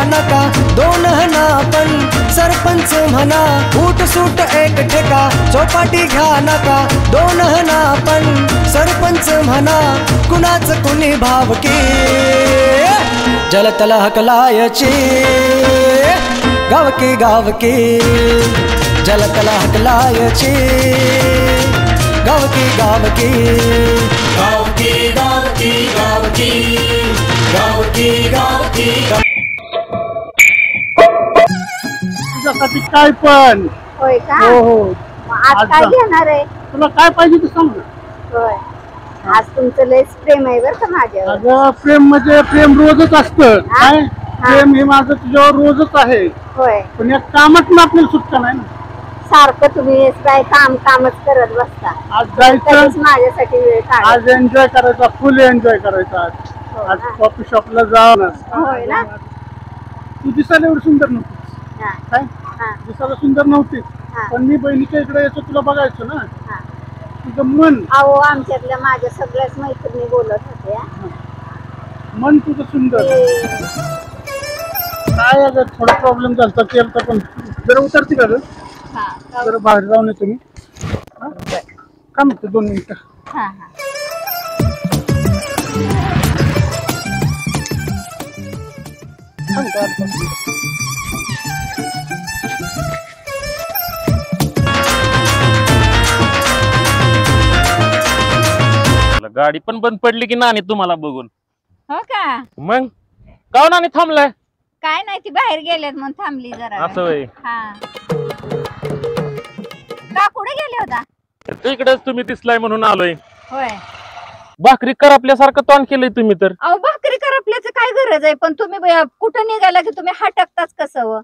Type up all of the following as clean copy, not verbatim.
नका दोन हना पण सरपंच म्हणा फूट सूट एक ठेका चौपाटी घ्या नका दोन हना पण सरपंच म्हणा कुणाच कुणी भावकी जलतल हकलायची गावकी गावकी जलतल हकलायची गावकी गावकी गावकी गावकी गावकी गावकी गावकी तुझ्यासाठी काय पण होय का? हो हो आज काय घेणार आहे? तुला काय पाहिजे ते सांग. होय आज तुमचं लयच प्रेम आहे बरं का माझ्यावर. अगं प्रेम म्हणजे प्रेम रोजच असतं काय प्रेम हे माझं तुझ्यावर रोजच आहे. होय पण या कामात ना आपल्याला सुटका नाही ना. सारखं तुम्ही काय कामच करत बसता. आज जायचं माझ्यासाठी वेळ काढा. आज एन्जॉय करायचा फुल एन्जॉय करायचा आज कॉफी शॉपला जा ना. होय ना. तू दिसायला एवढी सुंदर नव्हतीस काय दिसायला सुंदर नव्हतीस पण मी बहिणीच्या इकडे यायचो तुला बघायचो ना. तुझं मन अहो आमच्यातल्या माझ्या सगळ्याच मैत्रिणी बोलत होत्या मन तुझं सुंदर काय अगं थोडा प्रॉब्लेम झाला केलता पण जरा उतरते का ग जरा बाहेर जाऊन येतो मी काय म्हणते 2 मिनिटं. गाडी पण बंद पडली की नानी तुम्हाला बघून. हो का मग का नानी थांबलाय? काय नाही ती बाहेर गेलेत म्हणून थांबली जरा. असं होय. हा का कुठे गेले होता? इकडेच तुम्ही दिसलाय म्हणून आलोय. होय भाकरी करपल्यासारखं तोंड केलंय तुम्ही तर. अहो भाकरी करपल्याचं काय गरज आहे पण तुम्ही कुठं निघाला की तुम्ही हटकताच कसं?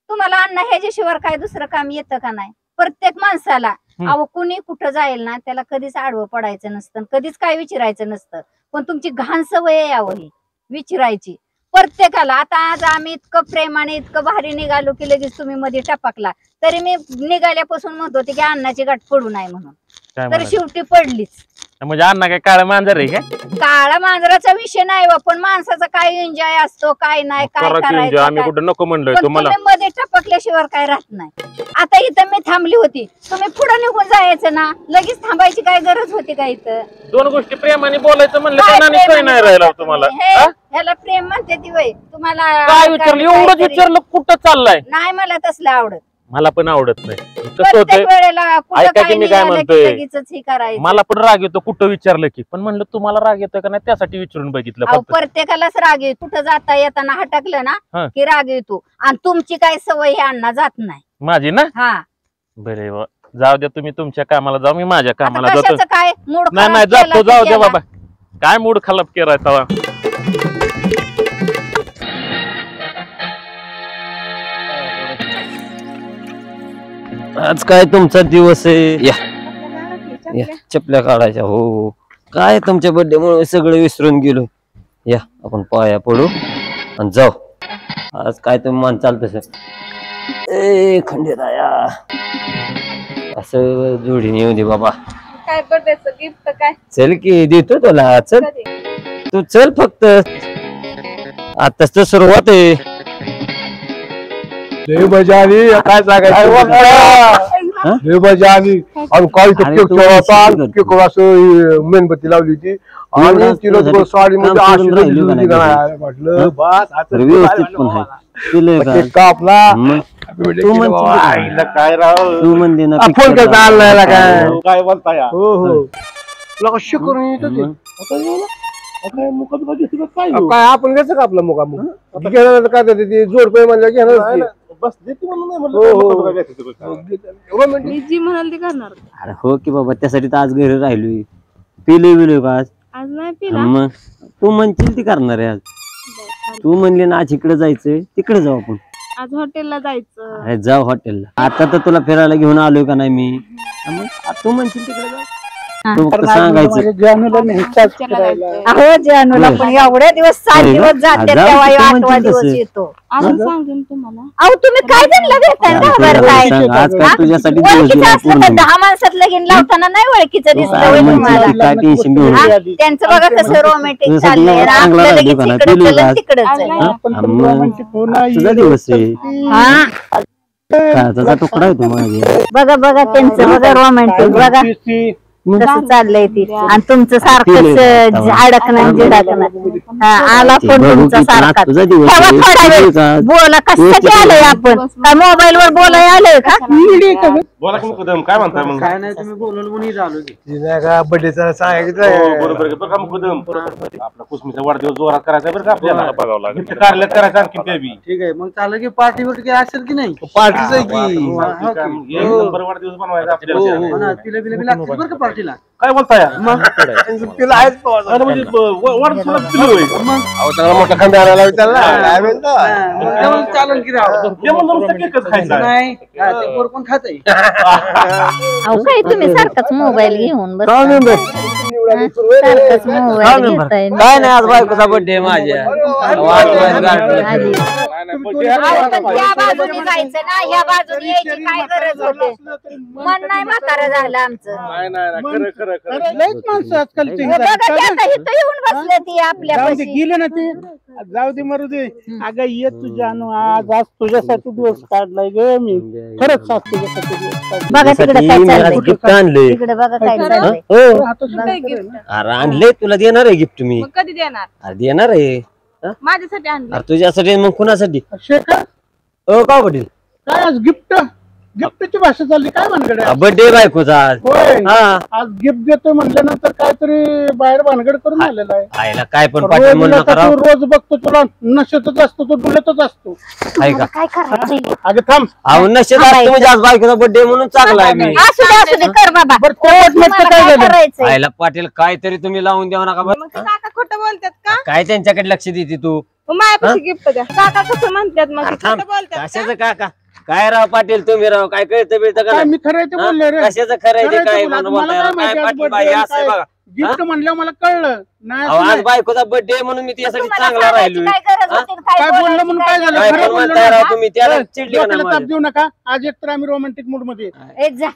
तुम्हाला अण्णा ह्याच्याशिवाय काय दुसरं काम येतं का नाही? प्रत्येक माणसाला अहो कुणी कुठं जाईल ना त्याला कधीच आडवं पडायचं नसतं कधीच काय विचारायचं नसतं पण तुमची घाण सवय आहे अहो ही विचारायची प्रत्येकाला. आता आज आम्ही इतकं प्रेमाने इतकं भारी निघालो की लगेच तुम्ही मध्ये टपकला तरी मी निघाल्यापासून म्हणत होते की अण्णाची गाठ पडू नये म्हणून तर शेवटी पडलीच. म्हणजे अण्णा काय काळा मांजर आहे का? काळा मांजराचा विषय नाही पण माणसाचा काय एन्जॉय असतो काय नाही काय करायचं. आम्ही कुठं नको म्हणलोय तुम्हाला. मध्ये टपकल्याशिवाय काय राहत नाही. आता इथं मी थांबली होती तुम्ही पुढे निघून जायचं ना लगेच थांबायची काय गरज होती का इथं? 2 गोष्टी प्रेमाने बोलायचं म्हणलं तर नानी सोय नाही राहिला तुम्हाला. ह्याला प्रेम म्हणते ती वय तुम्हाला काय विचारलं एवढंच विचारलं कुठं चाललाय? नाही मला तसलं आवडत. मला पण आवडत नाही. कसं होतंय ऐका की मी काय म्हणतोय मला पण राग येतो कुठं विचारलं की पण म्हणलं तुम्हाला राग येतोय का नाही त्यासाठी विचारून बघितलं. प्रत्येकालाच राग येतो कुठं जाता येताना हटकलं ना की राग येतो आणि तुमची काय सवय हे अण्णा जात नाही माझी ना. हा बरे जाऊ द्या तुम्ही तुमच्या कामाला जाऊ मी माझ्या कामाला जातो. काय मूड नाही जातो जाऊ द्या बाबा काय मूड खराब केलाय तवा. आज काय तुमचा दिवस आहे या चपल्या काढायच्या. हो काय तुमच्या बर्थडे मुळे सगळं विसरून गेलो. या आपण पाया पडू आणि जाऊ. आज काय तुम्ही मान चालत ए खंडेराया असं जोडीने येऊ दे बाबा. काय बर्थडेचं गिफ्ट काय? चल की देतो तुला चल तू चल फक्त आताच तर सुरुवात आहे. काय सांगायचं आणि काल केक असं मेणबत्ती लावली होती आणि तिला साडी मध्ये कापला. काय तू म्हणते ना फोन करता आणलाय काय बोलताय. हो हो तुला कशी करून येत काय आपण घ्यायचं का आपला मुकामुक घेणार काय ते जोडपे म्हणलं घेणार बस देते जी म्हणाल ती करणार. अरे हो की बाबा त्यासाठी तर आज घरी राहिलोय. पिलोय बिलोय का आज नाही पिला मग तू म्हणशील ती करणार आहे आज. तू म्हणली ना आज इकडे जायचंय तिकडे जाऊ आपण. आज हॉटेलला जायचं. अरे जाऊ हॉटेलला. आता तर तुला फिरायला घेऊन आलोय का नाही मी. मग तू म्हणशील तिकडे जाऊ. तू फक्त सांगायचं. माझ्या जानूला न्यायचाच फिरायला. अहो जानूला पण एवढ्या दिवस 7 दिवस जाते जाऊ तेव्हा तिथं 8वा म्हणतील दिवस तसं. येतो. आम्ही सांगेन तुम्हाला. अहो तुम्ही काय त्यांना भेटताय का बरं काय आज काय तुझ्यासाठी दिवस ओळखीचं दिवस असलं तर पूर्ण. 10 माणसात लगीन लावताना नाही ओळखीचं दिसलं काय होय म्हणशील तुम्हाला. की काय टेन्शन घेऊ हा? नका. त्यांचं बघा कसं रोमॅन्टिक तुझ्यासाठी चाललंय एवढा चांगला आपलं राहिलो लगेच का नाही? इकडं पिलू चल आज. तिकडं चल. आपण पण मग romantic हो ना, तुझा दिवस आहे. हा काचाचा तुकडा आहे तू माझे. बघा बघा त्यांचं बघा रोमॅन्टिक बघा कसं चाललंय ती आणि तुमचं सारखंच अडकणं जिडकणं आला फोन तुमचा सारखा तुझा दिवस तेव्हा आहे. थोडा वेळ का? बोला कशासाठी आलोय आपण काय मोबाईल वर बोलाय आलोय का बोला की मुकदम काय म्हणताय मग? काय नाही तुम्ही बोलवलं म्हणून आलो की बर्थडेचा सांगितलं हो, बरोबर आहे. बरं का मुकदम आपला कुसमीचा वाढदिवस जोरात करायचा बरं का आपल्याला बघावं लागेल कार्यालयात करायचं आणखी काय बी ठीक आहे मग चालेल की पार्टी बिर्टी असेल की नाही पार्टीच आहे की एक नंबर वाढदिवस बनवायचा आपल्याला. तिला बिला लागतील बरं का पार्टीला काय बोलताय मग तिला आहेच अरे म्हणजे वाढदिवसाला पिलू होय. मोठा खांदा चालेल की राव ते म्हणलं नुसतं केकच खायचा आहे. नाही ते पोर पण खात अहो काय तुम्ही सारखाच मोबाईल घेऊन बस सारखाच मोबाईल घेताय काय नाही आज बायकोचा बर्थडे माझ्या वाढदिवस गाठला. आधी. अहो, पण त्या बाजूने जायचं ना ह्या बाजूने यायची काय गरज होते मन नाही म्हातारं झालं आमचं लयच माणसं आजकालची बघा की आता इथं येऊन बसले ती आपल्या जाऊ दे गेले ना ते जाऊ दे मरू दे अगं ये तू जानू आज तुझ्यासाठी दिवस काढलाय ग मी खरंच आज तुझ्यासाठी दिवस काढलाय. बघा तिकडे काय चाललंय गिफ्ट आणले. तिकडे बघा काय चाललंय हो आता सुद्धा खरं आहे. अरे आणले तुला देणार आहे गिफ्ट मी. मग कधी देणार? अरे देणार आहे. माझ्यासाठी आणलं. अरे तुझ्यासाठी मग कुणासाठी? शेखर हो का पाटील काय आज गिफ्टची भाषा चालली काय भानगड आहे? बर्थडे बायकोचा आज. होय हा आज गिफ्ट देतोय म्हटल्यानंतर काहीतरी बाहेर भानगड करून आलेला आहे आईला काय पण पाटील म्हणू रोज नका आता राव. तू रोज बघतो तुला नशेतच असतो तो डुलतच असतो आहे का? काय करायचं अगं थांब अहो नशेत असतो म्हणजे आज बायकोचा बर्थडे म्हणून चांगला आहे मी. असू दे कर बाबा बरं तेवढंच मस्त तुम्हाला काय काय झालं करायचंय आईला पाटील काहीतरी तुम्ही लावून द्यावा नका बरं. मग ते काका खोटं बोलतात का? काय त्यांच्याकडे लक्ष देते तू? मग माझ्यापाशी गिफ्ट द्या. काका कसं म्हणतात मग? अरे ते थांब खोटं बोलतात का? कशाचं काका काय राव पाटील तुम्ही राव काय कळतं बिळतं का काय नाही? मी खरं आहे ते बोलले रे कशाचं खरं आहे ते खरं आहे काय ते बोलले. म्हणून मला बोलताय काय राव? काय माहिती आज पाटील बाई birthday असं आहे काय? बघा. गिफ्ट म्हणलं मला कळलं नाही अहो असं आज नाही. बायकोचा बर्थडे म्हणून मी त्यासाठी तुम्हाला चांगला सांगायची राहिलो. काय गरज होती आणि काय बोललं बोलायची म्हणून काय काय झालं काय खरं पण बोललो म्हणताय राव ना. तुम्ही त्याला ए, चिडली का डोक्याला नाही ताप देऊ नका आज एक तर आम्ही रोमॅन्टिक मूड मध्ये आहे. ए, जा.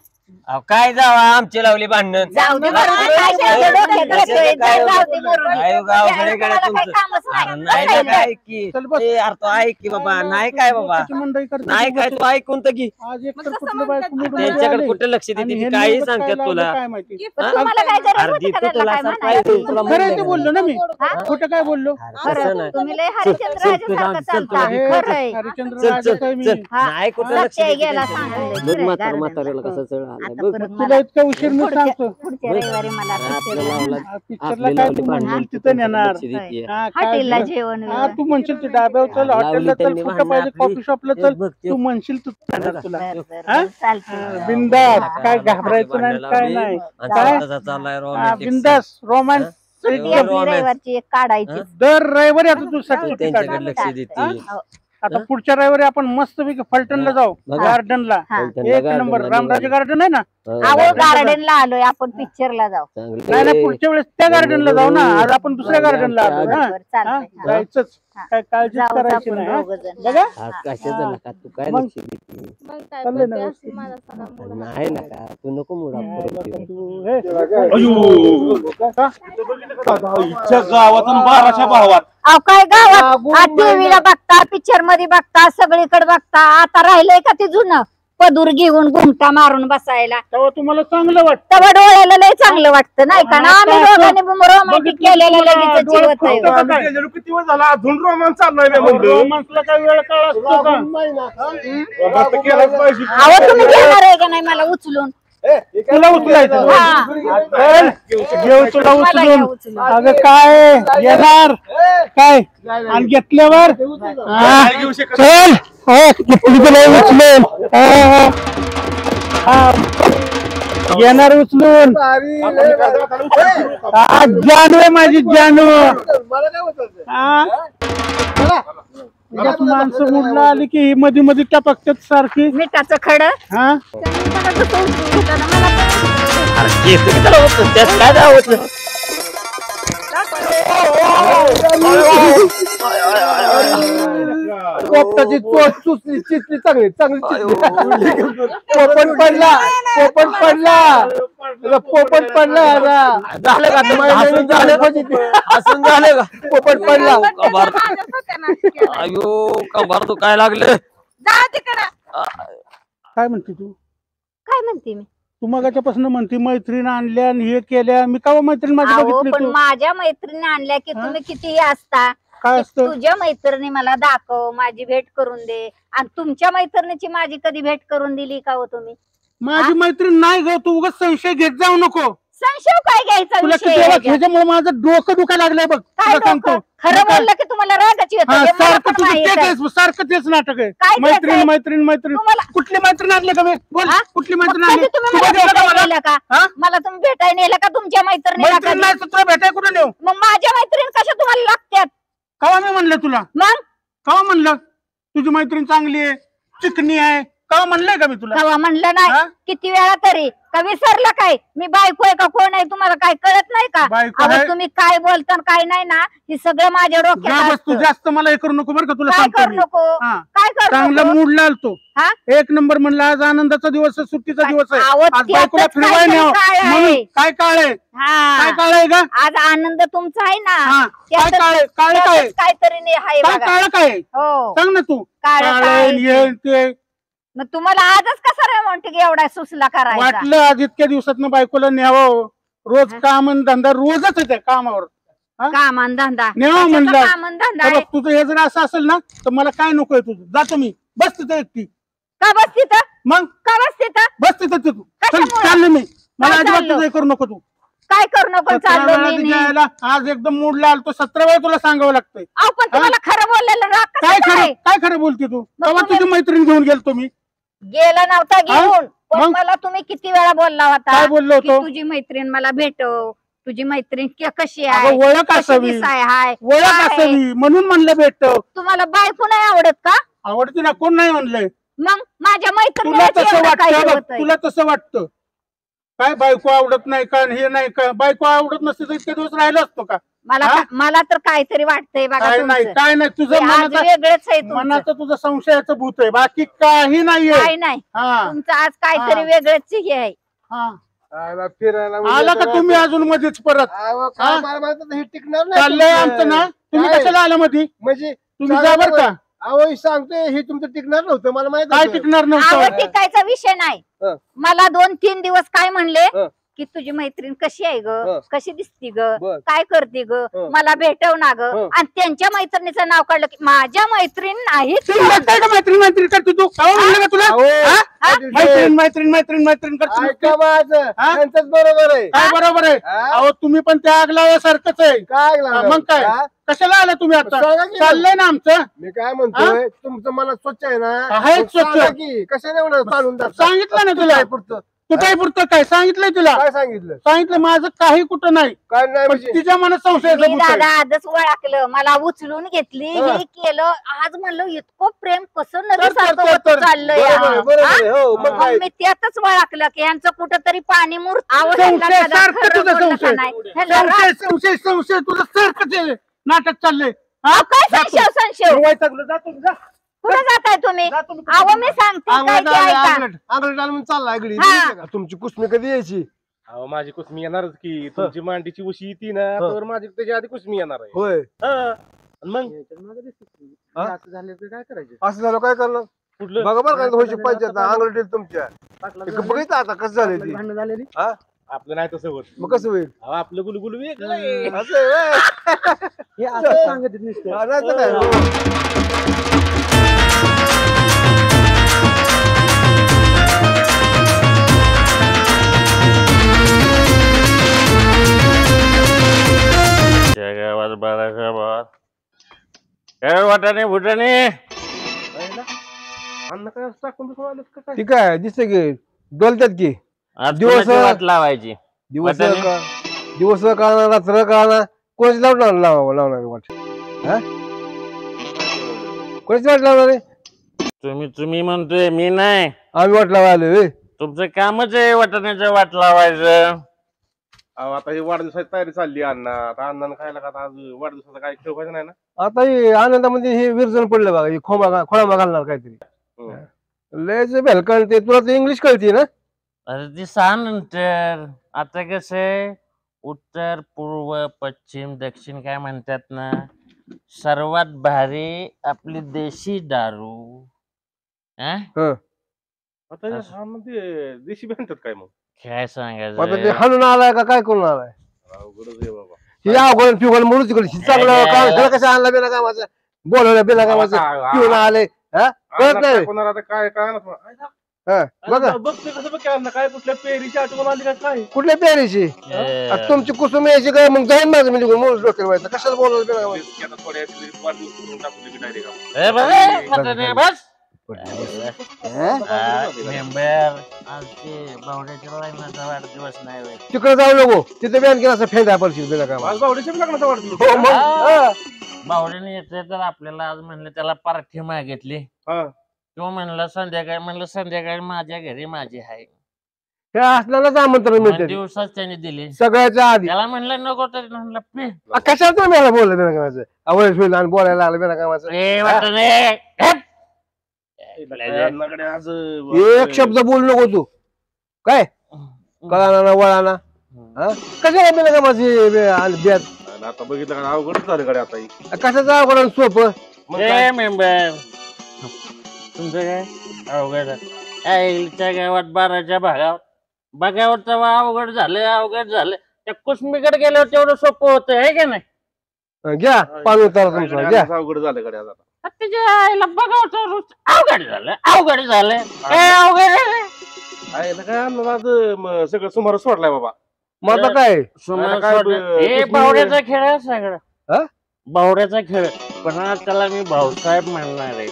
अहो, काय जावा आमची लावली भांडण जाऊ दे बरं, काय काय काय डोक्यात येतोय? काय जाऊ दे बरं. काय गाव त्याला कडे तुम्हाला तुमचं काही कामच नाही. अरे नाही ना काय की चल बस. ए, अरे तो ऐक की बाबा नाही काय बाबा त्याची मंडळी करते नाही काय तू ऐकून तर की आज एक मग तर कसं कुठलं म्हणतात? बायको mood मध्ये त्यांच्याकडे आली. कुठे लक्ष आणि देते हे ती काही नेमकं काय सांगतात लावलं तुला काय माहिती गिफ्ट पण तुम्हाला काय गरज अरे होती का देतो त्याला तुला काय surprise म्हणायला? तुला खरं आहे ते म्हणलं बोललो ना मी हा? खोटं काय बोललो अरे तसं नाही. तुम्ही लय हरिश्चंद्र राजासारखं चालता हे खरं आहे. हरिश्चंद्र चल राजाच चल आहे मी चल हा. नाही कुठं लक्ष सत्य देते गेला त्यांच्याकडे. सांगायला. बघ खरं आहे, म्हाताऱ्याला गार्डनला. कसं चढ आलं आता बघ परत तुला मला इतका उशीर मी सांगतो पुढच्या रविवारी मला आपल्याला पिक्चरला लावला पिक्चरला आपली काय लावली तू भांडण म्हणशील तू तिथं पण नेणार लक्ष देते. हा, काय हॉटेलला झालं? जेवण हा तू म्हणशील ते डाब्यावर चल लावली हॉटेलला चल त्यांनी कुठं भांडणं पाहिजे आपली. कॉफी शॉपला ते चल बघ ते. तू म्हणशील तू जाणार तुला बरं, चालतंय. बिंदास काय घाबरायचं नाही काय नाही काय चाललाय बिंदास रोमॅन्स सुट्टी आपली रविवारची एक काढायची दर रविवारी आता तू साठी त्यांच्याकडे लक्ष देते हो. आता पुढच्या रविवारी आपण मस्त पैकी फलटणला जाऊ बघा. गार्डनला हा. एक नंबर रामराजे गार्डन आहे ना अहो गार्डनला आलोय आपण पिक्चरला जाऊ नाही नाही पुढच्या वेळेस त्या गार्डनला जाऊ ना आज आपण दुसऱ्या गार्डनला आलो हा? बरं, हा? चालतंय. जायचंच हा. काय काळजी जाऊच करायची आपण नाही हा? दोघंजण. बघा कशाचं नका तू काय मग- लक्ष देते मग काय चाललंय ना birthday व्यवस्थित. असेल माझा सगळा मुलगा. नाही नका तू नको मुडा तू हे इच्छा गावातून 12च्या भावात अहो काय गावात टीव्हीला बघता पिक्चर मध्ये बघता सगळीकडे बघता आता राहिलंय का ते जुनं पदूर घेऊन घुमटा मारून बसायला तेव्हा तुम्हाला चांगलं वाटतं तेव्हा डोळ्याला लय चांगलं वाटतं नाही का ना आम्ही दोघांनी रोमॅन्टिक केलेलं लगेच डोळे जीवत आहे. फुटतं का काय? किती वेळ झाला अजून रोमांस चाललाय मी म्हणलं रोमांसला काय वेळ काळ असतो का आता केलंच पाहिजे अहो तुम्ही घेणार आहे का नाही मला उचलून तुला उचलायचं हा. चल, घेऊ तुला मला घ्या उचलून उचलून. अगं काय घेणार काय आणि घेतल्यावर हा, चल हो, घेतली तुला उचलून हा. घेणार उचलून हा, जानू आहे माझी जानू हा. त्याच्यात माणसं मुडला आली की ही मध्ये मध्ये टपकतात सारखी मिठाचं खडं हा त्यांनी मला जसं उचलून घेतलं ना, मला पण त्यात काय दावतलं पोपटाची चोच चुचली चिचली चांगली पोपट पडला पोपट पडला झालं का हसून झालं का पोपट पडला अयो कबार तो काय लागलं जा तिकडं. काय म्हणते तू काय म्हणते मी तू मगाच्यापासून म्हणते मैत्रीण आणल्या आणि हे केल्या मी का मैत्रीण माझी अहो, बघितली पण तू माझ्या मैत्रिणी आणल्या की तुम्ही किती असता काय की असतं तुझ्या मैत्रिणी मला दाखव माझी भेट करून दे आणि तुमच्या मैत्रिणीची माझी कधी भेट करून दिली का हो तुम्ही माझी मैत्रीण नाही ग तू उगाच संशय घेत जाऊ नको संशय काय घ्यायचा तुला विषय किती आहे वेळा याच्यात? ह्याच्यामुळे माझं डोकं दुखायला लागलंय बघ काय तुला सांगतो डोकं? खरं बोललं की तुम्हाला रागाची येतं. हा, हे मला सारखं पण तुझं माहित तेच आहे. आहे, सारखं तेच नाटक आहे काय तेच मैत्रीण आहे? मैत्रीण मैत्रीण तुम्हाला- कुठली मैत्रीण आणली का मी बोल हा? कुठली मग मैत्रीण कधी आणली तुम्ही तू मला बघितलं का भेटायला मला? नेलं का हा? मला तुम्ही भेटायला नेलं का तुमच्या मैत्रिणीला मैत्रीण कधी? नाही तर तुला भेटाय कुठं नेऊ मग माझ्या मैत्रीण कशा तुम्हाला लागतात कवा मी म्हणलं तुला मग कवा म्हणलं तुझी मैत्रीण चांगली आहे चिकनी आहे कवा म्हणलंय का मी तुला तेव्हा म्हणलं हा? नाही किती वेळा तरी का विसरला काय मी बायको आहे का कोण आहे तुम्हाला काय कळत नाही का बायको अहो, आहे. तुम्ही काय बोलता आणि काय नाही ना हे सगळं माझ्या जा डोक्यात बस तू असतं. जास्त मला हे करू नको बरं का तुला काय सांगतो करू मी नको हा. काय करू चांगला नको मूड लावतो हा? एक नंबर म्हणला आज आनंदाचा दिवस आहे सुट्टीचा दिवस आहे अहो, आज त्यातच बायकोला फिरवाय काहीतरी न्यावं. काळ आहे. म्हणून काय काळ आहे काय हा काळ आहे का आज आनंद तुमचा आहे ना हा. काय त्यातच- काळ आहे? काळ काय आहे? त्यातच काहीतरी नाही आहे काय बघा. काळ काय आहे? हो सांग ना तू काळं काळ काय आहे, आहे हे ते मग तुम्हाला आजच कसा रोमॅन्टिक एवढा सुसला करायचा वाटलं आज इतक्या दिवसात बायकोला न्यावं रोज काम आणि धंदा रोजच आहे त्या कामावर कामान धंदा न्यावं म्हणलं कामान धंदा तर आहे बघ, तुझं हे जर असं असेल ना तर मला काय नकोय तुझं जातो मी बस तिथं एकटी का बस तिथं मग का बस तिथं बस तिथं तू कशामुळं? चाललो मी मला काय अजिबात चाललं? तुझं हे करू नको तू काय करू नको 17 चाललो वेळा मी तिच्या यायला आज एकदम मूडला आलतो 17 वेळा तुला सांगावं लागतंय अहो पण तुम्हाला खरं बोललेलं राग काय कसं खरं काय? काय खरं बोलते तू मग तेव्हा तुम्ही- तुझी मैत्रीण घेऊन गेलतो मी गेला नव्हता घेऊन पण मग? मला तुम्ही किती वेळा बोलला होता काय बोललो की होतो तुझी मैत्रीण मला भेटव तुझी मैत्रीण कशी अगं, आहे ओळख कशी असावी दिसाय हाय ओळख काय आहे? असावी म्हणून म्हणलं भेट तुम्हाला बायको नाही आवडत का आवडते ना कोण नाही म्हणलंय मग माझ्या तुला मैत्रिणीला तसं एवढं काय वाटतं बघ, होतंय? तुला तसं वाटतं काय बायको आवडत नाही का आणि हे नाही का बायको आवडत नसते तर इतके दिवस राहिलो असतो का मला हा? मला तर काहीतरी वाटतंय बघा काय नाही तुमचं. काय नाही हे तुझं आज मनाचं वेगळंच आहे तुमचं. मनाचं तुझं संशयाचं भूत आहे बाकी काही नाहीये काय नाही हा तुमचं आज काहीतरी हा. वेगळंच हे आहे हा. फिरायला आला का तुम्ही अजून मध्येच परत हा? हे टिकणार नाही चाललंय तुमचं. आमचं ना तुम्ही काय? कशाला आला मध्ये म्हणजे तुम्ही जा बरं का अहो सांगतोय हे तुमचं टिकणार नव्हतं मला माहित काय होतं. टिकणार आवड नव्हतं टिकायचा विषय नाही हं. मला 2-3 दिवस काय म्हणले हं. की तुझी मैत्रीण कशी आहे ग हं. कशी दिसती ग बर. काय करते ग हं. मला भेटव ना ग हं. आणि त्यांच्या मैत्रिणीचं नाव काढलं की माझ्या मैत्रीण नाही तू म्हणताय का मैत्रीण मैत्रीण करते तू काय म्हणलं का तुला अहो, हा? पाटील साहेब, मैत्रीण मैत्रीण मैत्रीण मैत्रीण करते ऐका माझं हा? त्यांचंच बरोबर आहे काय बरोबर आहे हा? अहो तुम्ही पण त्या आग लावल्यासारखंच आहे काय हा, लागलं? मग काय हा? कशाला आला तुम्ही आता सांगा की चाललंय ना आमचं मी काय म्हणतोय तुमचं मला स्वच्छ आहे ना आहे मग स्वच्छ. सांगा की कशाने एवढं चालून जातं? सांगितलं ना तुला काय पुरतं? तू काय पुरतं काय सांगितलंय तुला काय सांगितलं सांगितलं माझं काही कुठं नाही काय नाही पण म्हणजे तिच्या मनात संशयाचं मी भूत आहे. दादा आजच ओळखलं मला उचलून घेतली हं. हे केलं आज म्हणलं इतकं प्रेम कसं तर, नदीसारखं तर, होत तर. चाललंय बरोबर आहे, बरोबर आहे. हो, मग काय? मी त्यातच ओळखलं की यांचं कुठंतरी पाणी मूर्त संशय सारखं तुझं संशय संशय संशय तुझं सारखंच आहे. नाटक चाललंय हा? काय जा तू. संशय संशय वैतागलो, जा तुम्ही, जा. कुठे जाताय तुम्ही जा तुम्ही. अहो मी सांगते काय अंगलट ते आलं, ऐका अंगलट अंगलट आलं म्हणून चालला आगडी हा. तुमची कुसमी कधी यायची अहो माझी कुसमी येणारच की तुमची मांडीची उशी येते ना तर माझी त्याच्या आधी कुसमी येणार आहे होय हा. आणि मग हा? असं झालं तर काय करायचं असं झालं काय करणार कुठलं बघा बरं काय व्हायची पाहिजे अंगलट येईल तुमच्या बघितलं आता कसं झालं ती झालेली हा? आपलं नाही तसं होत मग कसं होईल अहो आपलं गुलगुल वेगळं आहे. असं आहे व्हय? हे असं सांगत नुसतं. हा, नाही तर काय हो. त्या गावात बाराशा बात काय वाटाणे फुटाणे अन्न काय असं टाकून दुसरं आलं का काय? ती काय दिसते की डोलतात की आज दिवस- कोणाची वाट लावायची दिवस वाटाणे? दिवस कळणार रात्र कळणार कोणाची लावणार वाट हा कोणाची वाट लावणार आहे तुम्ही म्हणतोय मी नाही आम्ही वाट लावायला तुमचं कामच आहे वाटण्याचं वाट लावायचं. अहो, आता ही वाढदिवसाची तयारी चालली अण्णा. आता अण्णानं खायला का आता आज वाढदिवसाचा काय ठेवायचं नाही ना. आता हे आनंदामध्ये हे विरजण पडलं बघा, हे खोळांबा घालणार काहीतरी. लयच भेल कळते तुला, तर इंग्लिश कळते ना. अरे ती सहा नंतर आता कसं आहे, उत्तर पूर्व पश्चिम दक्षिण काय म्हणतात ना, सर्वात भारी आपली देशी दारू. आता ह्यामध्ये देशी भेटतात काय मग? काय आता ते सांगायचं हाणून आलाय का काय करून आलाय? अवघडच आहे बाबा. ही अवघड पिवघड म्हणून तिकडे चांगलं काय कसं आणला बिना कामाचं, बोलवलं बिना कामाचं, पिऊन आले. कळत नाही कोणाला आता काय काय बघा बघते कसं बघ अण्णा, काय कुठल्या पेरीची आठवण आली का काय? कुठल्या प्यारीची तुमची कुसुम यायची काय, मग जाईन माझं म्हणजे म्हणून डोक्याला व्हायचं. कशाला बोलवलं बिना कामाचं? आता थोड्या वाढदिवस करून टाकू की डायरेक्ट. ए बघ, बस मेंबर आज ते बावड्याच्या लग्नाचा वाढदिवस नाही होय. तिकडे जाऊ नको, तिथे बॅन केला असं फेंदा पडशील बिना कामाचं. आज बावडीच्या लग्नाचा वाढदिवस. हो मग बावड्याने येते तर आपल्याला आज म्हणलं त्याला पार्टी मागितली. हा. तो म्हणला संध्याकाळी, म्हणलं संध्याकाळी माझ्या घरी माझी आहे. हे असल्यालाच आमंत्रण मिळते दिवसाच त्याने दिली. सगळ्याच्या आधी. त्याला म्हणलं नको तर म्हणलं पे. कशाला तुम्ही याला बोललं बिना कामाचं? आवड होईल आणि बोलायला लागलं बिना कामाचं. अण्णाकडे आज एक शब्द बोलू नको तू, काय कळाना ना वळाना. कशाला बिना कामाची ब्यात? आता बघितलं का अवघडच झालं कडे आता ही. कशाचं अवघड आणि सोपं? मेंबर तुमचं काय अवघड आईच्या गावात 12च्या भागावर बघावर तेव्हा अवघड झालं. त्या कुसमीकडे गेल्यावर तेवढं सोपं होतं आहे का नाही? घ्या पाणी उतारा तुमचं, घ्या. अवघड झालं कडे आज आता. त्याच्या आईला बघावं अवघड झालं. काय अण्णा आज सगळं सुमार सोडलाय बाबा. मग आता काय हे बावड्याचा खेळ आहे सगळं, बावड्याचा खेळ. पण आज त्याला मी भाऊसाहेब म्हणणार आहे.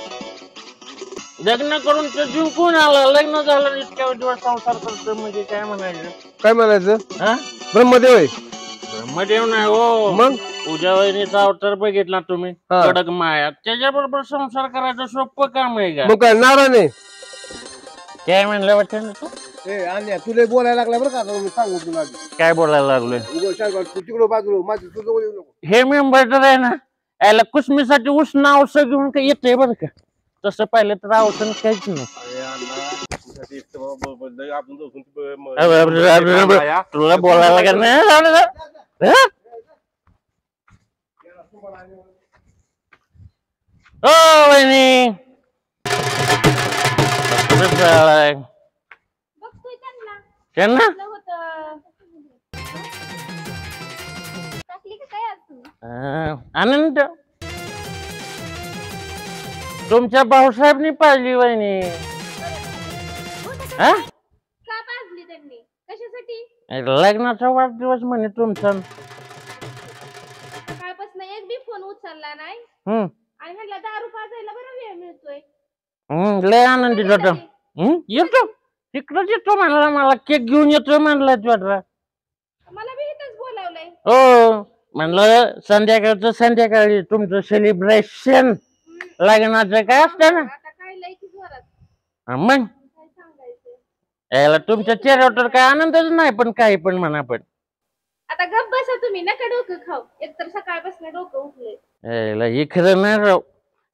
लग्न करून तो जीव कोण आला, लग्न झालं इतक्या दिवस संसार करतो म्हणजे काय म्हणायचं? काय म्हणायचं? ब्रह्मदेव आहे? ब्रह्मदेव नाही हो, मग पूजा वहिनीचा अवतार बघितला तुम्ही, कडक माया. त्याच्याबरोबर संसार करायचं सोपं काम आहे का? मग काय नारायण आहे? काय म्हणलं वाटतं ना तू? तुला बोलायला लागला बरं का, मी सांगू तुला. काय बोलायला लागलोय? तिकडं बाजूला माझी तुझं येऊ नको. हे मेंबर आहे ना, याला कुसमीसाठी उष्ण औषध घेऊन काही येते बरं का. तसं पाहिलं तर औषध काहीच नाही. तुला बोलायला का नाही? हो वहिनी त्यांना आनंद तुमच्या भाऊसाहेबनी पाहिली वहिनी. लग्नाचा वाढदिवस म्हणे तुमचा. सकाळपासून एक बी फोन उचलला नाही आणि म्हटलं दारू पाजायला बरं वेळ मिळतोय. लय आनंदी होता. येतो तिकडच येतो म्हणला, मला केक घेऊन येतो म्हणला. मला बी इथंच बोलावलंय. हो म्हणलं संध्याकाळी तुमचं सेलिब्रेशन लग्नाचं काय असतं ना. मग याला तुमच्या चेहऱ्यावर काय आनंदच नाही, पण काही पण म्हणा. पण आता गप्प बसा तुम्ही, नका डोकं खाऊ. एकतर सकाळपासून डोकं उठलंय. याला हे खरं नाही राव.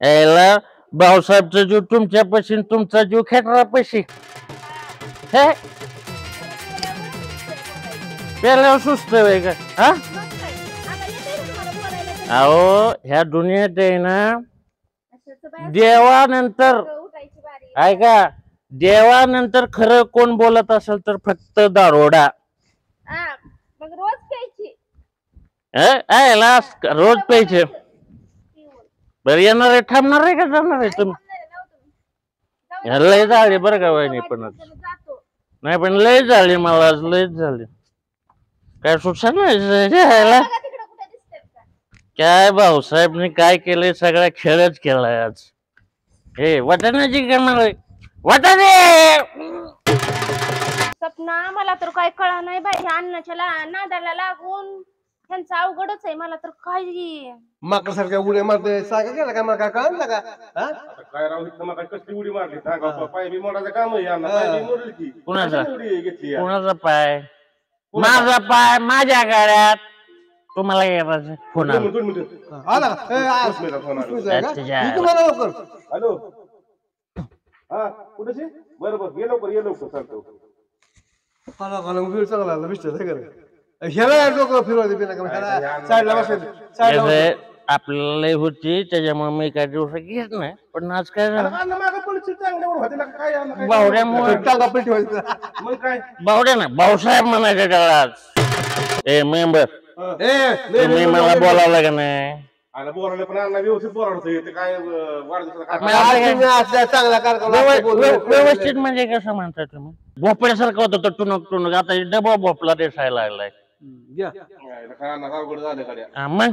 याला भाऊसाहेबचा जीव तुमच्यापाशी, तुमचा जीव खेटरापाशी. हे पेल्यावर सुस्त आहे का? अहो ह्या दुनियेत आहे ना, देवानंतर ऐका, देवानंतर खरं कोण बोलत असेल तर फक्त दारोडा. मग रोज प्यायची. रोज प्यायचे. बरं येणार आहे, थांबणार आहे का जाणार आहे तुम्ही? लय झाले बरं का वहिनी, पण नाही पण लय झाली मला आज, लयच झाली. काय सुटसा नाही काय भाऊसाहेबने काय केलंय, सगळा खेळच केलाय आज. हे वाटाण्याची काय वाटाणे सपना मला तर काय कळा नाही बाई. अन्नाच्या नादाला लागून ह्यांचं अवघडच आहे मला तर काही माकड सारख्या उड्या मारतोय सारखा गेला का मला काय कळलं का हा? आता काय राव इथं मग कसली उडी मारली सांगा पाय बी मोडायचं काम आहे यांना पाय बी मोडली की कुणाचा? कशाला उडी घेतली यार? कोणाचा पाय माझा पाय माझ्या गाड्यात तुम्हाला येणार फोन आला दोन मिनिटं. आला का? उस्मिला फोन आला. उस्मिला आहे का? त्याच्या- इकडं मला लवकर. हॅलो हा कुठे बरोबर ये लवकर चालतो आला का? वेळ चांगला आला मिस्टर हे करा. ह्याला डोकं फिरवायचं बिना का ह्याला साईडला बसायचं साईडला कसं आपल्याला लय होती त्याच्यामुळे मी काय दिवस घेत नाही पण आज काय झालं मागं पडची चांगल्यावर होते ना काय यांना काय बावड्यामुळे टांगा पण ठेवायचं मग काय बावड्या ना भाऊसाहेब म्हणायचे त्याला आज ए मेंबर तुम्ही मला बोलावलं का नाही आला बोलायला पण अण्णा व्यवस्थित बोलावलं येते काय वाढदिवसाला मग आता काय? तुम्ही असल्या चांगला कार्यक्रम व्यवस्थित म्हणजे कसं म्हणताय तुम्ही भोपळ्यासारखं होतं तो टुनक आता डबा भोपला दिसायला लागलाय घ्या. काय अण्णा अवघड झालं गाड्या हा, मग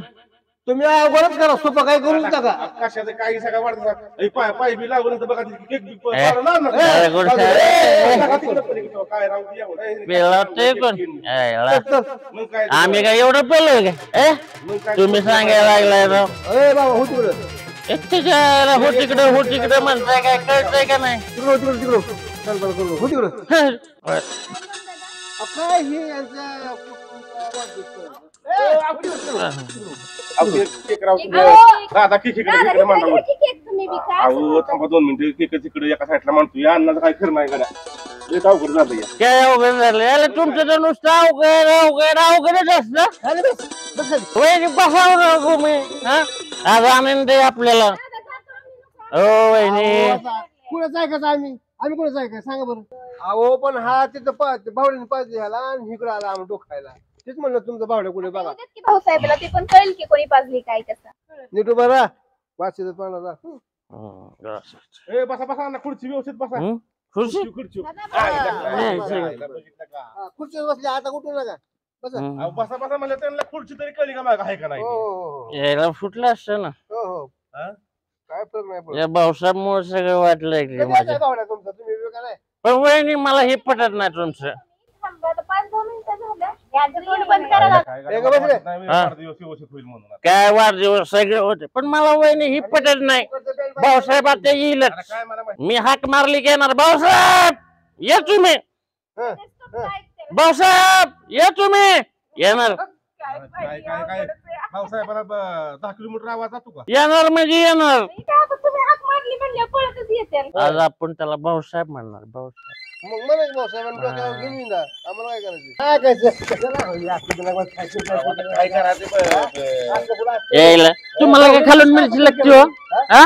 तुम्ही अवघडच करा सोपा काय करू नका कशाचं काही सगळं वाढदिवस पाय पाय बी लागून तर बघा केक बी काय गोष्ट आहे? काय राहू दे एवढं. पेला ते कोण यायला. मग काय आम्ही काय एवढं पेलोय का मग काय तुम्ही सांगायला लागलाय राव ए बाबा हो तिकडं एकट्याच्या हो तिकडे म्हणताय काय कळतंय का नाही तिकडं चल बरं करू हो तिकडं काय हे यांच्या केक राहू दे. दादा केक इकडे मांडा तुम्ही बी का अहो थांबा 2 मिनिटं केक तिकडे एका साईडला मांडतो या अन्नाचं काय खरं नाही गड्या लय अवघड झालं या काय अवघड झालं याला तुमचं तर नुसतं अवघडच असतं वहिनी बसावं ना तुम्ही हा आज आनंद आहे आपल्याला हो वहिनी कुणाच ऐकायचं आम्ही कुणाच ऐकायचं सांगा बरं अहो पण हा तिथं भावड्याने पाहिजे ह्याला आणि इकडं आला आम्हाला डोखायला तेच म्हणलं तुमचं भावड्या कुठे बघा भाऊसाहेबला ते पण कळेल की कोणी पाजली काय कसं नीट उभा राहा वाचत पाण्याचा ए बसा बसा ना खुर्ची व्यवस्थित बसा खुशी खुर्ची खुर्चीवर बसले आता कुठून नका बसा बसा बसा म्हणलं त्यांना खुर्ची तरी कळली का माग आहे का नाही हो हो यायला फुटलं असतं ना हो हो हा? काय फरक नाही पडत. या भाऊसाहेबमुळे सगळं वाटलंय की कधी आहे माझ्या भावड्या तुमचा तुम्ही वेगळा नाही पण वहिनी मला हे पटत नाही तुमचं थांबा, आता 5-10 मिनिटं झालं याचं तोंड बंद करा ना. काय ए, गं, बस रे. नाही, हा. वाढदिवस व्यवस्थित होईल म्हणून आता. काय वाढदिवस सगळे होते पण मला वहिनी ही पटत नाही भाऊसाहेब आता आता येईलच काय मला माहिती मी हाक मारली की येणार भाऊसाहेब ये तुम्ही भाऊसाहेब ये तुम्ही येणार काय भाऊसाहेबाला 10 किलोमीटर आवाज जातो का येणार म्हणजे येणार काय आता तुम्ही हाक मारली म्हणल्यावर पळतच येते आज आपण त्याला भाऊसाहेब म्हणणार भाऊसाहेब मग म्हणायचं भाऊसाहेबांनी डोक्यावर घेऊन येईन ना. आम्हाला काय करायचं काय करायचं कशाला हो, या आपल्या दिला खायचं काय करायचं यायला तुम्हाला काय खालून मिरची लागते हो हा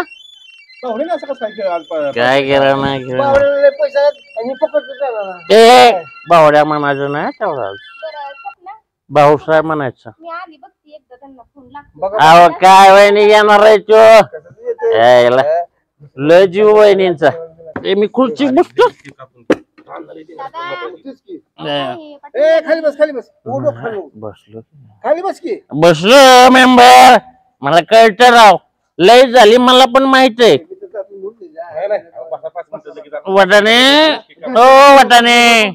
पाहुणे ना असं कसं काय केलं आज काय करा नाही करा बावड्याला पैसा आणि पकडतो त्याला ए बावड्या म्हणायचं नाही तेवढा बरं सपना भाऊसाहेब म्हणायचं मी आली बघती एकदा त्यांना फोन लागतो बघा अहो काय वहिनी येणार आहे तो यायला लय जीव वहिनींचा ते मी खुर्ची बसतो तेच की. नाही. ए खाली बस ओढो खाली बसलो खाली बस की बसलो मेंबर मला कळतं राव लय झाली मला पण माहित आहे नाही, नाही. बसा 5 मिनिटं लगेच आपण. वटाने हो वटाने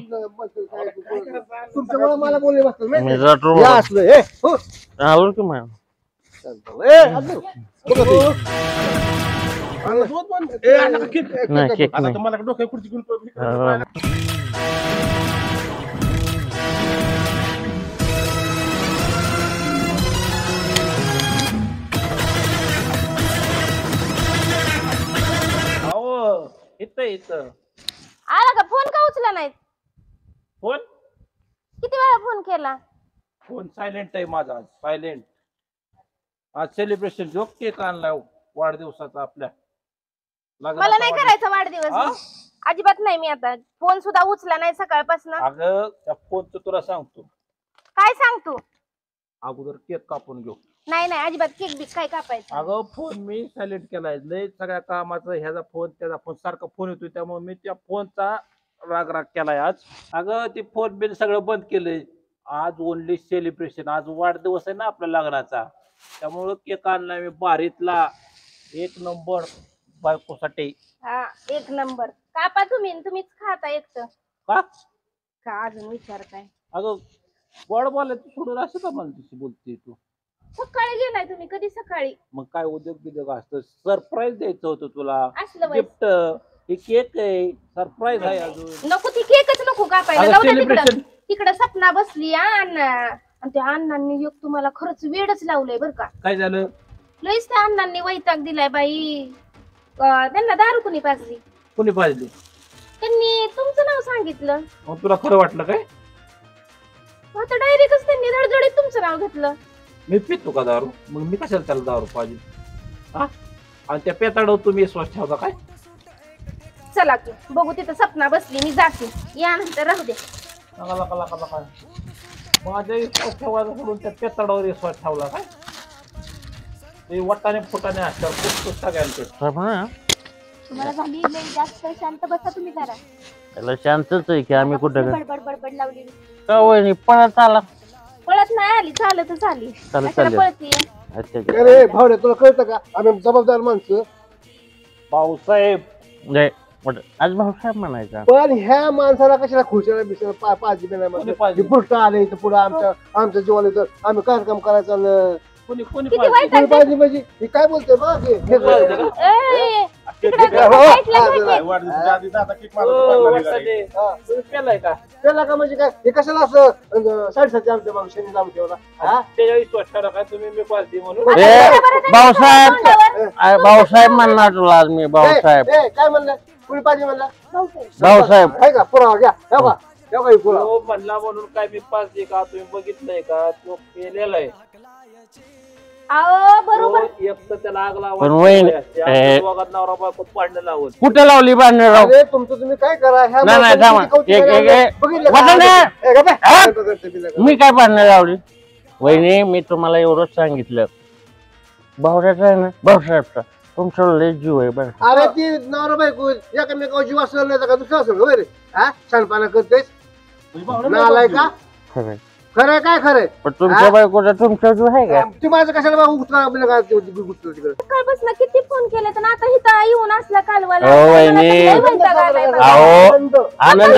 तुमच्यामुळे मला बोलले बसतो मी जातो या असलं ए हो आलो की मग ए आलो. बघा ते. ए, आता का केक? नाही केक आता नाही तुम्हाला डोक्यावर खुर्ची घेऊन हा. आला का फोन का उचला नाही फोन किती वेळा फोन केला फोन सायलेंट आहे माझा आज सायलेंट आज सेलिब्रेशन जो केक आणलाय वाढदिवसाचा आपल्या लग्नाचा मला नाही वाढदिवस. करायचा हा? वाढदिवस अजिबात नाही मी आता फोन सुद्धा उचला नाही सकाळपासून अगं त्या फोनचं तुला सांगतो काय सांगतो अगोदर केक कापून घेऊ नाही नाही अजिबात केक बी काय कापायचं अगं फोन मी सायलेंट केलाय लय सगळ्या कामाचा ह्याचा फोन त्याचा फोन सारखा फोन येतोय त्यामुळे मी त्या फोनचा राग केलाय आज अगं ते फोन बिल सगळं बंद केलंय आज ओनली सेलिब्रेशन आज वाढदिवस आहे ना आपल्या लग्नाचा त्यामुळं केक आणलाय मी बारीतला 1 नंबर बायकोसाठी हा 1 नंबर कापा तुम्हीच खाता एकटं का का अजून विचारताय अगं गोड बोलायचं सोडून असं का मला तशी बोलते तू? सकाळी गेलाय तुम्ही, कधी सकाळी? मग काय उद्योग बिद्योग असतं, सरप्राईज द्यायचं होतं तुला, असलं वय. गिफ्ट, हे केक आहे, सरप्राईज आहे अजून. नको ती केकच नको कापायला, अगं, जाऊ द्या celebration. तिकडं. तिकडं सपना बसली अण्णा, आणि त्या अण्णांनी एक तुम्हाला खरंच वेडच लावलंय बर का. काय झालं? लईच त्या अण्णांनी वैताग दिलाय बाई. त्यांना दारू कुणी पाजली? कोणी पाहिजे? त्यांनी तुमचं नाव सांगितलं. मग तुला खरं वाटलं काय? आता डायरेक्टच त्यांनी धडधडीत तुमचं नाव घेतलं. मी पितो का दारू? मग मी कशाला त्याला दारू पाहिजे? हा? आणि त्या पेताडावर तुम्ही विश्वास ठेवता काय? चला की बघू, तिथं सपना बसली, मी जाते, या नंतर राहू दे. माझ्या विश्वास ठेवायला सोडून त्या पेताडावर विश्वास ठेवला काय? ते वटाने फुटाने असल्यावर खूप सगळ्यांचं. तुम्हाला झाली लई जास्त, शांत बसा तुम्ही जरा. त्याला शांतच आहे की आम्ही कुठं बडबड बडबड लावली. का वहिनी पळत आला? पळत नाही आली, चालतच आली. चालत कशाला चालली. पळतीये? अच्छा अरे भावड्या तुला कळतं का आम्ही जबाबदार माणसं. भाऊसाहेब आज भाऊसाहेब म्हणायचा. पण ह्या माणसाला कशाला खुशाला बिशाला पाहिजे कोणी नाही पाहिजे? पुढं आले इथं पुढं आमच्या जीवाला इथं आम्ही कार्यक्रम करायचं चाललं. कोणी कोणी किती पाहिजे? वाईट कोणी आहे. पाहिजे म्हणजे हे काय बोलतोय बघ हे. ए, तिकडं हो, वाईटलं हा, पाहिजे. वाढदिवसाच्या आधी दादा केक ओ, मारत वटाने, तुम्ही पेलाय का? त्याला का म्हणजे काय हे कशाला असं साडेसातच्या आमच्या मागशाने लावून ठेवला हा? त्याच्या विश्वास ठेवला काय तुम्ही? मी पाहिजे म्हणून. भाऊसाहेब भाऊसाहेब म्हणणार तुला आज मी भाऊसाहेब. ए, काय म्हणलं कुणी पाहिजे म्हणलं भाऊसाहेब आहे का पुरावा घ्या ठेवा ठेवा हे पुरावा. तो म्हणला म्हणून काय मी पाहिजे का? तुम्ही बघितलंय का? तो पेलेला आहे. अहो बरोबर. तो एक तर त्याला आग पण वहीन, लावा नवरा बायको पाडणं लावत. कुठे लावली बांधणे राव? अरे तुमचं तुम्ही काय करा ह्या नाही, नाही, माणसाने थांबा. किती कौतुक एक- केलं. एक- बघितलं का? वटाने! ए, गप्प आहे. हा? करते बिलं. मी काय बांधणे लावली? वहिनी मी तुम्हाला एवढंच सांगितलं, भाऊसाहेबचा आहे ना, भाऊसाहेबचा तुमचा लय जीव आहे बरं. अरे ती नवरा बायको एकामेकावर जीव असलं नाही का दुसरं असेल का रे? हा छानपणा करतेस नालाय का? खरंय. खरंय काय खरंय पण तुमच्या बायकोचा तुमचा जीव आहे का? ती माझं कशाला बा उतरा बिलं का तिकडे सकाळपासून किती फोन केले तर आता इथं येऊन असला कालवाला. हो, वहिनी. मला तर लई वैताग आलाय बघा. अहो आनंद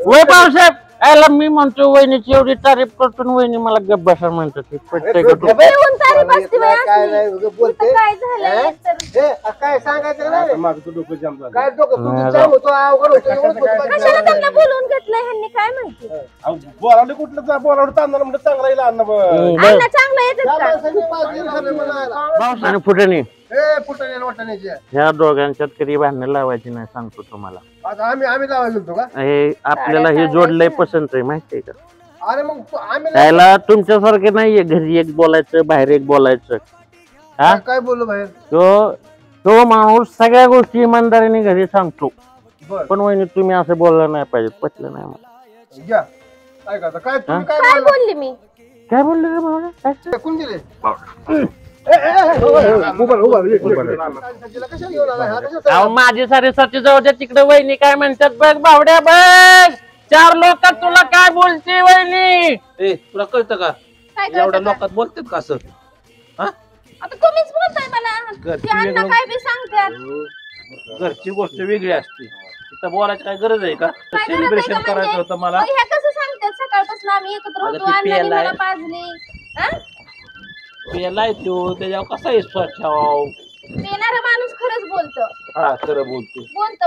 वय भाऊसाहेब याला मी म्हणतो वहिनीची एवढी तारीफ करतो आणि वहिनी मला गप्प बसा म्हणतात. ते पटतंय का तुला? येऊन तारीफ असते बाई काय असली. नाही उगाच इथं बोलते काय झालंय तर. हे काय सांगायचं नाही रे. माझं तर डोकं जाम झालं. काय डोकं तुझं जाम होतो अवघड होतो एवढंच होतं. कशाला त्यांना बोलवून घेतलंय ह्यांनी काय माहिती. बोलावले कुठलं बोलावलं तांदळा म्हणलं चांगला येईल अन्न अण्णा चांगलं येतात त्या का? माणसाने पाच दिवसाने म्हणायला. भाऊसाहेब फुटणी हे फुटाने वाटाण्याचे ह्या दोघांच्यात कधी भांडणं लावायची नाही सांगतो तुम्हाला. आता आम्ही लावायला होतो का? हे आपल्याला हे जोडलंय पसंत आहे माहितीये का? अरे मग आम्ही त्याला तुमच्यासारखे नाहीये घरी एक बोलायचं बाहेर एक बोलायचं. हा काय बोललो बाहेर तो माणूस सगळ्या गोष्टी इमानदारीने घरी सांगतो. बर पण वहिनी तुम्ही असं बोललं नाही पाहिजे, पटलं नाही मला. घ्या काय करता काय तुम्ही काय काय बोलला? बोलली मी? काय बोलले रे भावड्या? काय? कोण दिले कशाला घेऊन आला हा? कशाला अहो, माझी सारे साथी जाऊ द्या तिकडे. वहिनी काय म्हणतात बघ भावड्या बघ. 4 लोक तुला काय बोलते वहिनी? ए तुला कळतं का? काय एवढ्या करता? लोकात बोलतात का असं? आता तुम्हीच बोलताय मला. घरची ते अण्णा वेगळं- काय बी सांगतात. घरची गोष्ट वेगळी असते. इथं बोलायची काय गरज आहे का? काय गरज आहे सेलिब्रेशन का करायचं म्हणजे? होतं मला. मग ह्या कसं सांगतात सकाळपासून आम्ही एकत्र अगं होतो, ती अण्णांनी प्यायला मला आहे. पाजली. हा? पेलाय तो त्याच्यावर कसा विश्वास ठेवाव? पेणारा माणूस खरंच बोलतो. हा खरं बोलतो.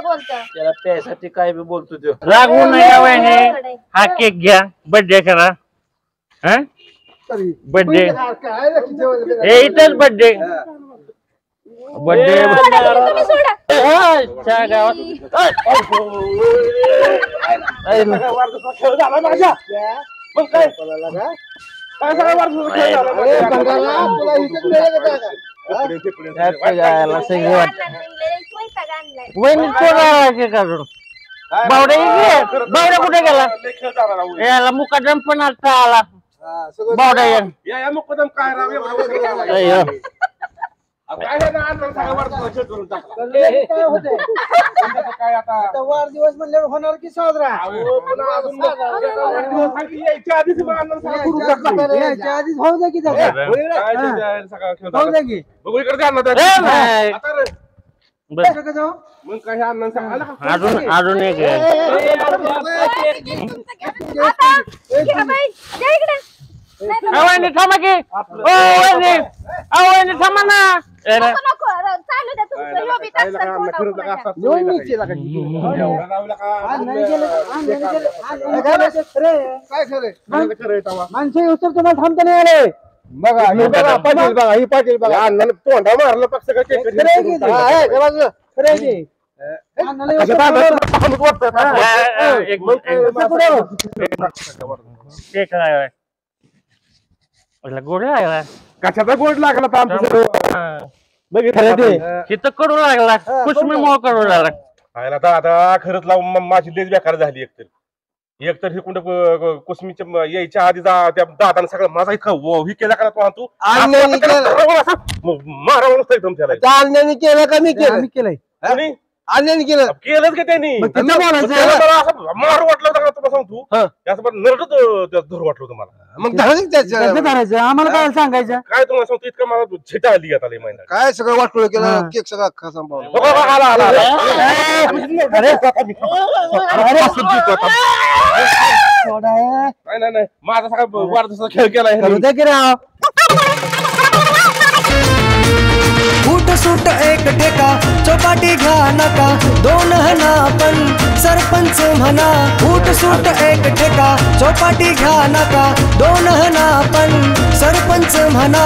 बोलतं. त्याला प्यायसाठी काय बी बोलतो तो. रागवू नका वहिनी. हा केक घ्या, बर्थडे करा. हा तरी बर्थडे काय लक्ष ठेवायचं? हे इथंच बर्थडे बर्थडे तुम्ही सोडा. च्या गावात खेळ झाला माझ्या मग काय कोणाला का? काय सगळा वाढदिवसाचा खेळ झाला अरे माझ्या. बंगाला, तुला इथेच मिळालं का काय? तिकडे, तिकडे. जायला सगळी वाट. अण्णांनी लई वैताग आणलाय. वहिनी थोडा केक अजून. बावड्या इकडे. बावड्या कुठे गेला? लय खेळ झाला राव. याला मुकादम पण आता आला. हा, सगळं बावड्या ये. या मुकदम काय राव एवढं वर्ष काय झालं? अय्यो. काय आहे ना अण्णा सगळा वाढदिवसाचा खेळ करून टाकला. काय होतंय? काय आता आता वाढदिवस म्हणल्यावर होणार की साजरा? अहो, पुन्हा अजून वाढदिवस आहे की यायच्या आधीच मग अण्णा सगळा करून टाकला. याच्या आधीच होऊ द्या की काय ते जायला सगळा खेळ झाला. द्या की बघू इकडे द्या ना ए, त्या. नाही. आता रे. बस. मग काय हे अण्णा सांगा अजून एक आहे. आता घ्या बाई, द्या इकडे. नाही तर वहिनी थांबा की वहिनी थांबा ना नको, नको. चालू द्या तुमचं ह्यो बी टाकतात कोणावर कोणाच्या. काय खरंय माणसं येऊतर तुम्हाला थांबता नाही आले. बघा हे बघा पाटील बघा ही पाटील बघा अण्णाने तोंडा मारलं पक्ष काय गोड लागला कशाचा गोड लागला तर आमचं तिथं कडू लागला कुसमी मोह कडू लागला. आयला दादा खरंच लावून माझी लेज बेकार झाली एकतर हे कुठं कुसमीच्या यायच्या आधी त्या दादाने सगळं माझा इतका ही केला का तू मारावं नसतं एकदम त्याला अन्याने केलं का मी केलं केलंय कोणी? अन्याने केलं केलंच का त्यांनी मारू वाटलं होतं का तुला सांगतो असं नरडत धरू वाटलं होतं मला मग धरायचं त्याचं धरायचं आम्हाला काय सांगायचं. काय तुम्हाला सांगतो इतकं मला झेटा आली आता महिना काय सगळं वाटलं केलं केक सगळा अख्खा संपवला. नाही माझा सगळा वाढदिवसाचा खेळ केला फूट सूट एक टेका चौपाटी घ्या नका दोन हना पण सरपंच म्हणा. फूट सूट एक टेका चौपाटी घ्या नका दोन हना पण सरपंच म्हणा.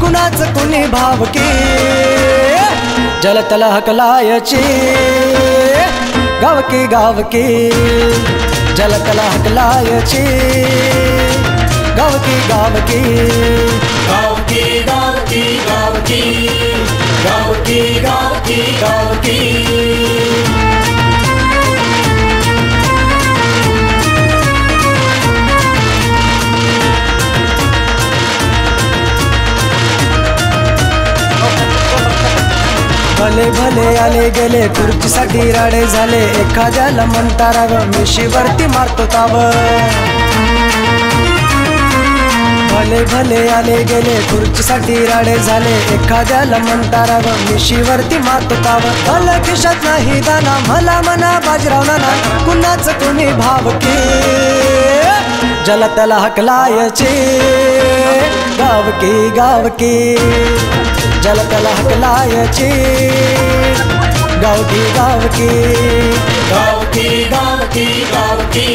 कुणाच कुणी भावकी जलतल हकलायची गावकी गावकी जलतल हकलायची गावकी गावकी गावकी गावकी गावकी गावकी गावकी गावकी. भले भले आले गेले खुर्चीसाठी राडे झाले एखाद्याला म्हणता राग मिशीवरती मारतो ताव. भले भले आले गेले खुर्चीसाठी राडे झाले एखाद्याला म्हणता राग मिशीवरती मारतो ताव. मला खिशात नाही दाना मला मना बाजराव नाना कुणाच कुणी भावकी जलतल हकलायचे गावकी गावकी जलतल हकलायची गावकी गावकी गावकी गावकी गावकी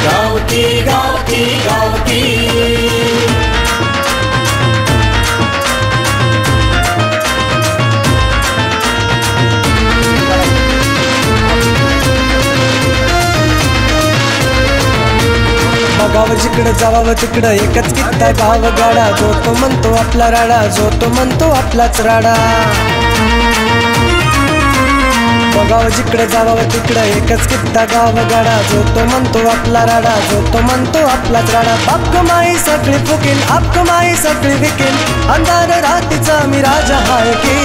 गावकी गावकी गावकी. बघावं जिकडं जावावं तिकडं एकच कित्ता गाव गाडा जो तो म्हणतो आपला राडा जो तो म्हणतो आपलाच राडा. बघावं जिकडं जावावं तिकडं एकच कित्ता गाव गाडा जो तो म्हणतो आपला राडा जो तो म्हणतो आपलाच राडा. बाप कमाई सगळी फुकीन आप कमाई सगळी विकीन अंधार रातीचा मी राजा हाय की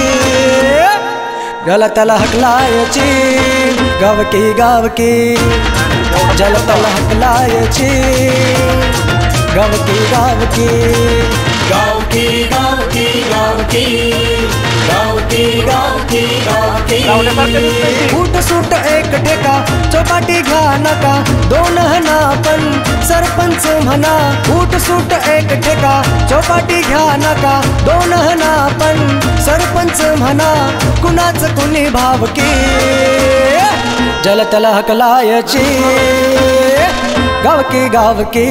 गलतल हकलायची गावकी गावकी जलतल हकलायची गावकी गावकी गावकी गावकी गावकी गावकी गावकी गावकी. फूट सूट एक टेका चौपाटी घ्या नका दोन हना पण सरपंच म्हणा. फूट सूट एक टेका चौपाटी घ्या नका दोन हना पण सरपंच म्हणा. कुणाच कुणी भावकी जलतल हकलायची गावकी गावकी.